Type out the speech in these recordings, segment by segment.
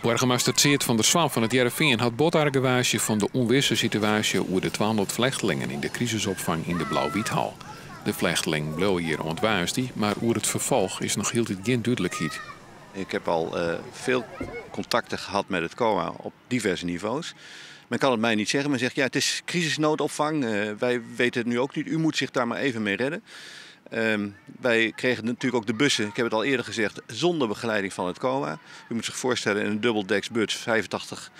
Burgemeester Tjeerd van der Swam van het Heerenveen had botargewaasje van de onwisse situatie over de 200 vluchtelingen in de crisisopvang in de Blauw-Wiethal. De vluchteling bleef hier ontwaasd, maar over het vervolg is nog heel geen duidelijkheid. Ik heb al veel contacten gehad met het COA op diverse niveaus. Men kan het mij niet zeggen. Men zegt ja, het is crisisnoodopvang. Wij weten het nu ook niet. U moet zich daar maar even mee redden. Wij kregen natuurlijk ook de bussen, ik heb het al eerder gezegd, zonder begeleiding van het COA. U moet zich voorstellen in een dubbeldeks-bus, 85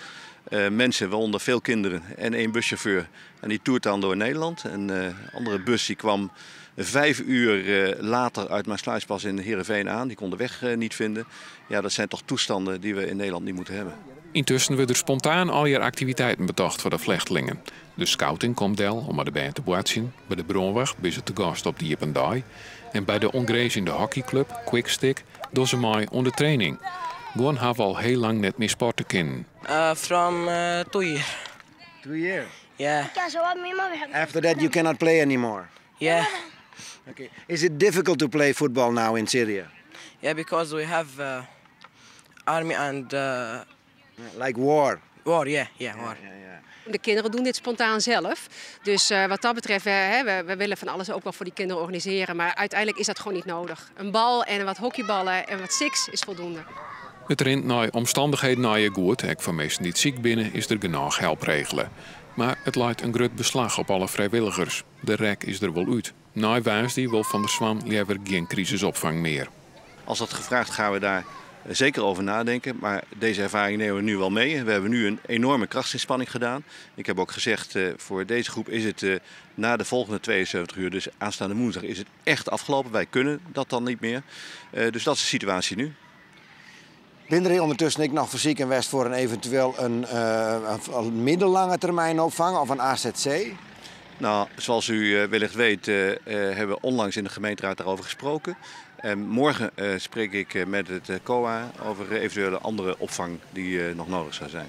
mensen, waaronder veel kinderen en 1 buschauffeur. En die toert dan door Nederland. Een andere bus die kwam 5 uur later uit Maasluispas in Heerenveen aan. Die kon de weg niet vinden. Ja, dat zijn toch toestanden die we in Nederland niet moeten hebben. Intussen werden er spontaan al je activiteiten betocht voor de vluchtelingen. De scouting komt del om de band te boetsen. Bij de Bronwacht ben ze te gast op de Jipendai. En bij de ongrazende hockeyclub Quickstick doen ze mij onder training. Gewoon hebben al heel lang net meer sporten kunnen. From 2 years. 2 years? Yeah. After that you cannot play anymore? Yeah. Okay. Is it difficult to play football now in Syria? Yeah, because we have army and... Like war? War, yeah, war. De kinderen doen dit spontaan zelf. Dus wat dat betreft, we willen van alles ook wel voor die kinderen organiseren. Maar uiteindelijk is dat gewoon niet nodig. Een bal en wat hockeyballen en wat six is voldoende. Het rent naar omstandigheden naar je goed. Ook voor mensen die ziek binnen is er genoeg help regelen. Maar het leidt een groot beslag op alle vrijwilligers. De rek is er wel uit. Na Waasdie wil Van der Swam liever geen crisisopvang meer. Als dat gevraagd gaan we daar zeker over nadenken, maar deze ervaring nemen we nu wel mee. We hebben nu een enorme krachtsinspanning gedaan. Ik heb ook gezegd, voor deze groep is het na de volgende 72 uur, dus aanstaande woensdag, is het echt afgelopen. Wij kunnen dat dan niet meer. Dus dat is de situatie nu. Ben er ondertussen ik nog fysiek en West voor een eventueel een middellange termijn opvang of een AZC? Nou, zoals u wellicht weet, hebben we onlangs in de gemeenteraad daarover gesproken. Morgen spreek ik met het COA over eventuele andere opvang die nog nodig zou zijn.